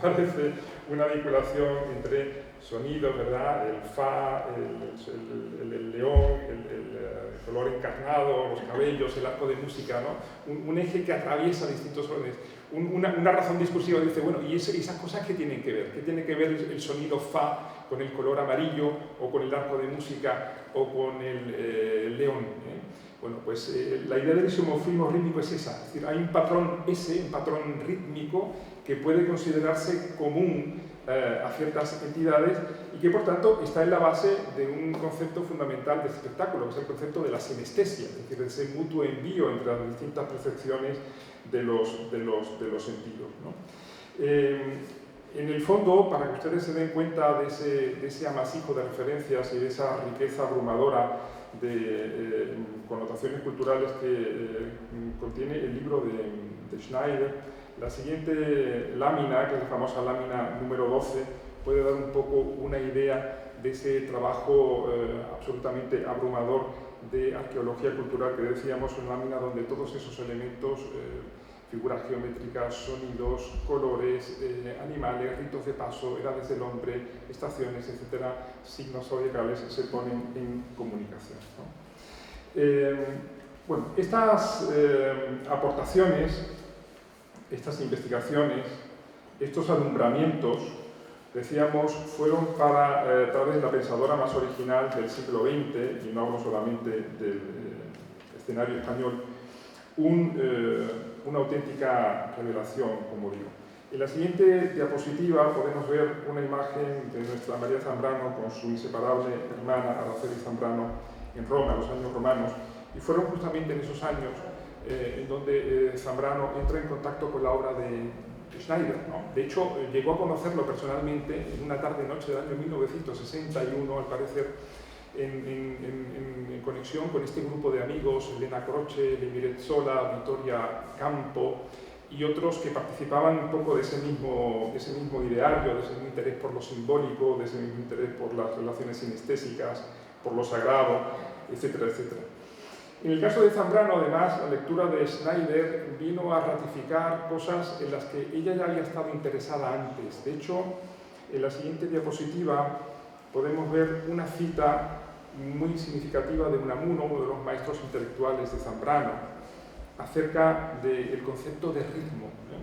parece una vinculación entre sonidos, ¿verdad? El fa, el león, el color encarnado, los cabellos, el arco de música, ¿no? Un eje que atraviesa distintos órdenes. Una razón discursiva dice, bueno, ¿y esas cosas qué tienen que ver? ¿Qué tiene que ver el sonido fa con el color amarillo, o con el arco de música, o con el león? Bueno, pues la idea del isomorfismo rítmico es esa, es decir, hay un patrón S, un patrón rítmico que puede considerarse común a ciertas entidades y que por tanto está en la base de un concepto fundamental del espectáculo, que es el concepto de la sinestesia, es decir, ese mutuo envío entre las distintas percepciones de los sentidos, ¿no? En el fondo, para que ustedes se den cuenta de ese amasijo de referencias y de esa riqueza abrumadora de connotaciones culturales que contiene el libro de Schneider, la siguiente lámina, que es la famosa lámina número 12, puede dar un poco una idea de ese trabajo absolutamente abrumador de arqueología cultural que decíamos, una lámina donde todos esos elementos, figuras geométricas, sonidos, colores, animales, ritos de paso, edades del hombre, estaciones, etcétera, signos zodiacales, se ponen en comunicación, ¿no? Bueno, estas aportaciones, estas investigaciones, estos alumbramientos, decíamos, fueron para tal vez la pensadora más original del siglo XX, y no hablo solamente del escenario español, una auténtica revelación, como digo. En la siguiente diapositiva podemos ver una imagen de nuestra María Zambrano con su inseparable hermana Araceli Zambrano en Roma, en los años romanos, y fueron justamente en esos años en donde Zambrano entra en contacto con la obra de Schneider, ¿no? De hecho, llegó a conocerlo personalmente en una tarde-noche del año 1961, al parecer, en conexión con este grupo de amigos, Elena Croce, Lemiret Sola, Vittoria Campo y otros que participaban un poco de ese mismo ideario, de ese mismo interés por lo simbólico, de ese mismo interés por las relaciones sinestésicas, por lo sagrado, etcétera, etcétera. En el caso de Zambrano, además, la lectura de Schneider vino a ratificar cosas en las que ella ya había estado interesada antes. De hecho, en la siguiente diapositiva podemos ver una cita muy significativa de Unamuno, uno de los maestros intelectuales de Zambrano, acerca del concepto de ritmo, ¿no?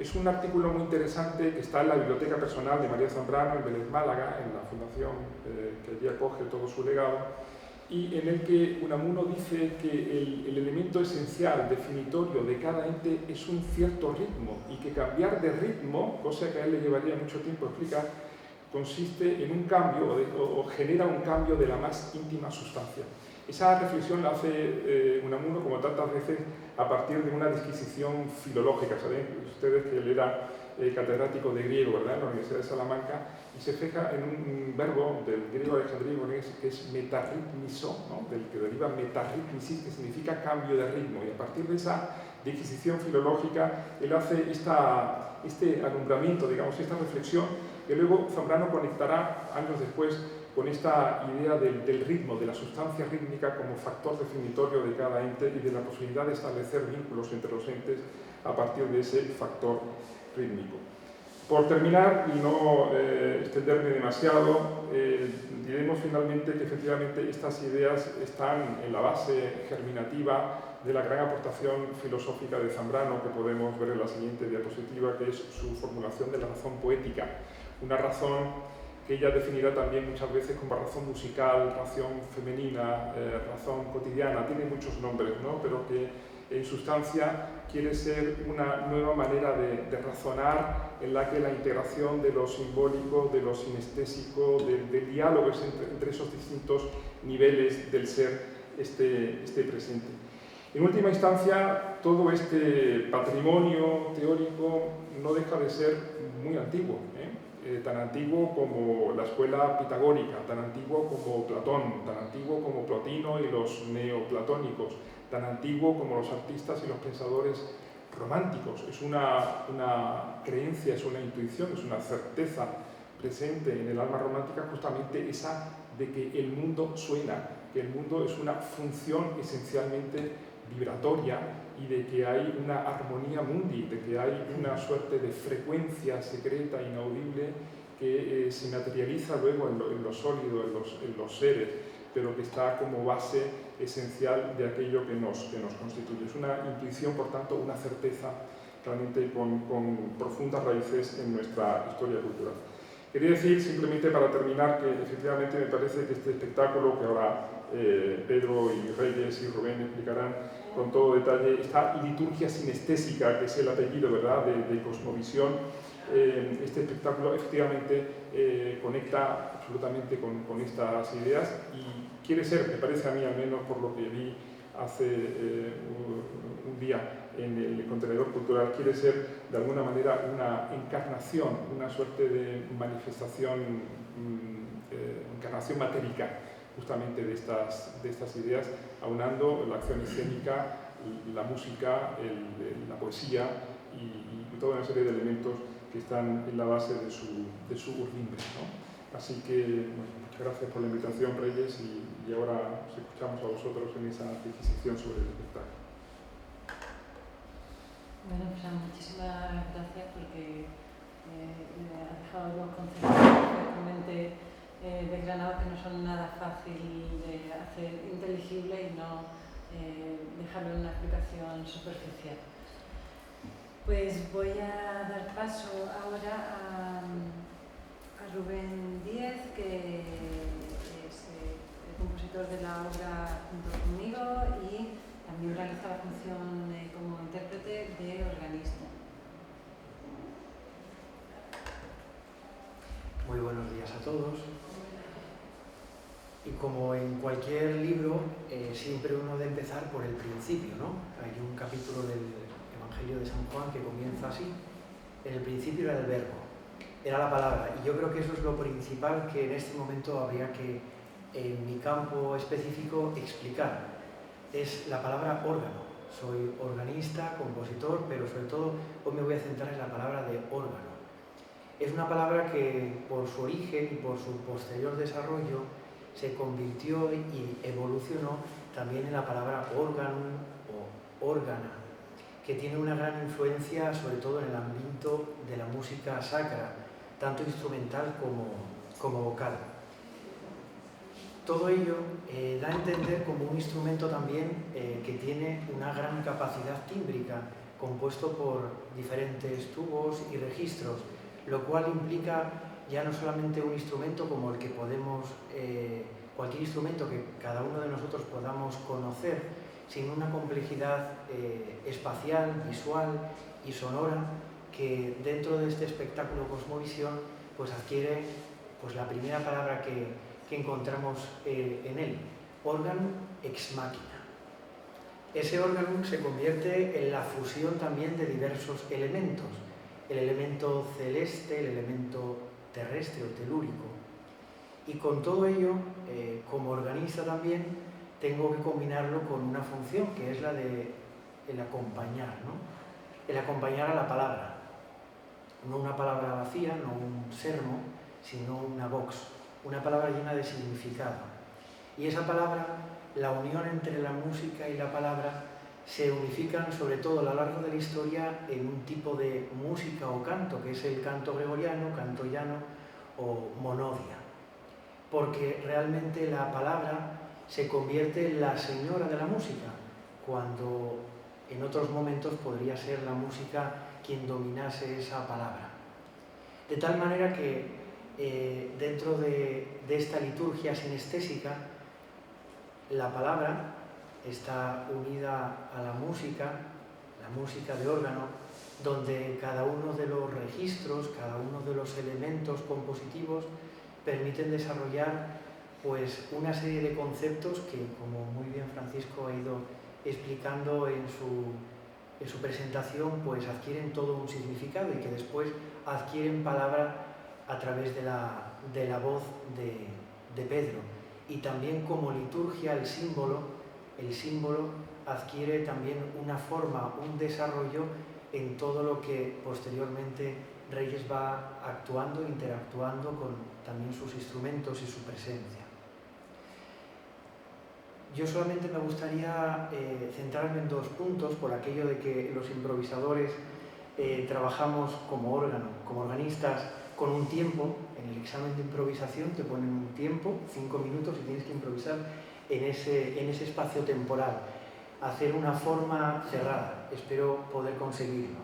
Es un artículo muy interesante que está en la biblioteca personal de María Zambrano, en Vélez Málaga, en la fundación que allí acoge todo su legado, y en el que Unamuno dice que el elemento esencial, definitorio de cada ente es un cierto ritmo, y que cambiar de ritmo, cosa que a él le llevaría mucho tiempo explicar, consiste en un cambio o genera un cambio de la más íntima sustancia. Esa reflexión la hace Unamuno, como tantas veces, a partir de una disquisición filológica. Saben ustedes que él era catedrático de griego, ¿verdad?, en la Universidad de Salamanca, y se fija en un verbo del griego alejandrino que es metarritmizo, ¿no?, del que deriva metarritmisis, que significa cambio de ritmo, y a partir de esa disquisición filológica él hace este alumbramiento, digamos, esta reflexión, que luego Zambrano conectará años después con esta idea del ritmo, de la sustancia rítmica como factor definitorio de cada ente y de la posibilidad de establecer vínculos entre los entes a partir de ese factor rítmico. Por terminar, y no extenderme demasiado, diremos finalmente que efectivamente estas ideas están en la base germinativa de la gran aportación filosófica de Zambrano, que podemos ver en la siguiente diapositiva, que es su formulación de la razón poética. Una razón que ella definirá también muchas veces como razón musical, razón femenina, razón cotidiana, tiene muchos nombres, ¿no?, pero que en sustancia quiere ser una nueva manera de razonar en la que la integración de lo simbólico, de lo sinestésico, del diálogo entre esos distintos niveles del ser esté presente. En última instancia, todo este patrimonio teórico no deja de ser muy antiguo, tan antiguo como la escuela pitagórica, tan antiguo como Platón, tan antiguo como Plotino y los neoplatónicos, tan antiguo como los artistas y los pensadores románticos. Es una creencia, es una intuición, es una certeza presente en el alma romántica, justamente esa de que el mundo suena, que el mundo es una función esencialmente vibratoria, y de que hay una armonía mundi, de que hay una suerte de frecuencia secreta, inaudible, que se materializa luego en lo sólido, en los seres, pero que está como base esencial de aquello que nos constituye. Es una intuición, por tanto, una certeza realmente con profundas raíces en nuestra historia cultural. Quería decir, simplemente para terminar, que efectivamente me parece que este espectáculo, que ahora Pedro y Reyes y Rubén explicarán con todo detalle, esta liturgia sinestésica, que es el apellido, ¿verdad?, de Cosmovisión, este espectáculo efectivamente conecta absolutamente con estas ideas y quiere ser, me parece a mí al menos por lo que vi hace un día en el contenedor cultural, quiere ser de alguna manera una encarnación, una suerte de manifestación, encarnación matérica justamente de estas ideas, aunando la acción escénica, la música, la poesía y toda una serie de elementos que están en la base de su urdimbre, ¿no? Así que, bueno, muchas gracias por la invitación, Reyes, y ahora os escuchamos a vosotros en esa adquisición sobre el espectáculo. Bueno, pues muchísimas gracias porque me ha dejado los conceptos perfectamente desgranados, que no son nada fácil de hacer inteligible y no dejarlo en una explicación superficial. Pues voy a dar paso ahora a Rubén Díez, que es el compositor de la obra junto conmigo y también realiza la función como intérprete de organista. Muy buenos días a todos. Y como en cualquier libro, siempre uno debe empezar por el principio, ¿no? Hay un capítulo del Evangelio de San Juan que comienza así: en el principio era el verbo, era la palabra. Y yo creo que eso es lo principal que en este momento habría que, en mi campo específico, explicar. Es la palabra órgano. Soy organista, compositor, pero sobre todo hoy me voy a centrar en la palabra de órgano. Es una palabra que por su origen y por su posterior desarrollo se convirtió y evolucionó también en la palabra órgano o órgana, que tiene una gran influencia sobre todo en el ámbito de la música sacra, tanto instrumental como vocal. Todo ello da a entender como un instrumento también que tiene una gran capacidad tímbrica, compuesto por diferentes tubos y registros, lo cual implica ya no solamente un instrumento como el que podemos, cualquier instrumento que cada uno de nosotros podamos conocer, sino una complejidad espacial, visual y sonora que dentro de este espectáculo Cosmovisión pues adquiere pues la primera palabra que encontramos en él: órgano ex machina. Ese órgano se convierte en la fusión también de diversos elementos: el elemento celeste, el elemento terrestre o telúrico. Y con todo ello, como organista también, tengo que combinarlo con una función que es la de el acompañar, ¿no? El acompañar a la palabra. No una palabra vacía, no un sermo, sino una vox, una palabra llena de significado. Y esa palabra, la unión entre la música y la palabra, se unifican sobre todo a lo largo de la historia en un tipo de música o canto, que es el canto gregoriano, canto llano o monodia. Porque realmente la palabra se convierte en la señora de la música, cuando en otros momentos podría ser la música quien dominase esa palabra. De tal manera que dentro de esta liturgia sinestésica, la palabra está unida a la música de órgano, donde cada uno de los registros, cada uno de los elementos compositivos permiten desarrollar pues una serie de conceptos que, como muy bien Francisco ha ido explicando en su presentación, pues adquieren todo un significado y que después adquieren palabra a través de la voz de Pedro. Y también como liturgia el símbolo adquiere también una forma, un desarrollo en todo lo que posteriormente Reyes va actuando, interactuando con también sus instrumentos y su presencia. Yo solamente me gustaría centrarme en 2 puntos, por aquello de que los improvisadores trabajamos como órgano, como organistas, con un tiempo. En el examen de improvisación te ponen un tiempo, 5 minutos, y tienes que improvisar en ese espacio temporal, hacer una forma cerrada. Espero poder conseguirlo.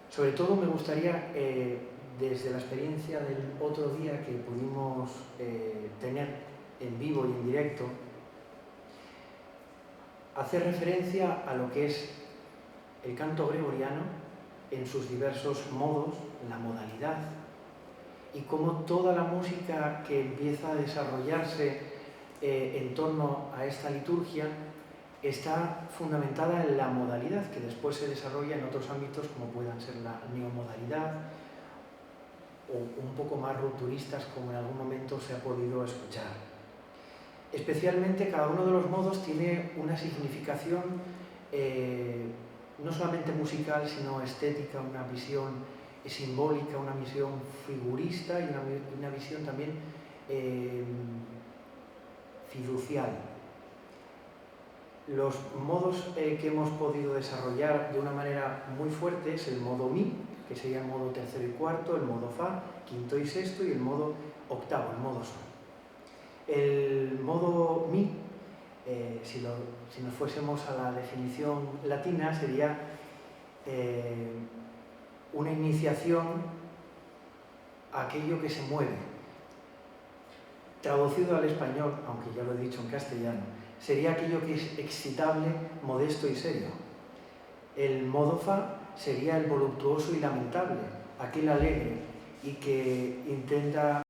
Sobre todo me gustaría, desde la experiencia del otro día que pudimos tener en vivo y en directo, hacer referencia a lo que es el canto gregoriano en sus diversos modos, la modalidad, y cómo toda la música que empieza a desarrollarse en torno a esta liturgia está fundamentada en la modalidad, que después se desarrolla en otros ámbitos como puedan ser la neomodalidad o un poco más rupturistas, como en algún momento se ha podido escuchar. Especialmente cada uno de los modos tiene una significación no solamente musical, sino estética, una visión simbólica, una visión figurista y una visión también fiducial. Los modos que hemos podido desarrollar de una manera muy fuerte es el modo Mi, que sería el modo tercero y cuarto, el modo Fa, quinto y sexto, y el modo octavo, el modo Sol. El modo Mi, si nos fuésemos a la definición latina, sería una iniciación a aquello que se mueve. Traducido al español, aunque ya lo he dicho en castellano, sería aquello que es excitable, modesto y serio. El modo Fa sería el voluptuoso y lamentable, aquel alegre y que intenta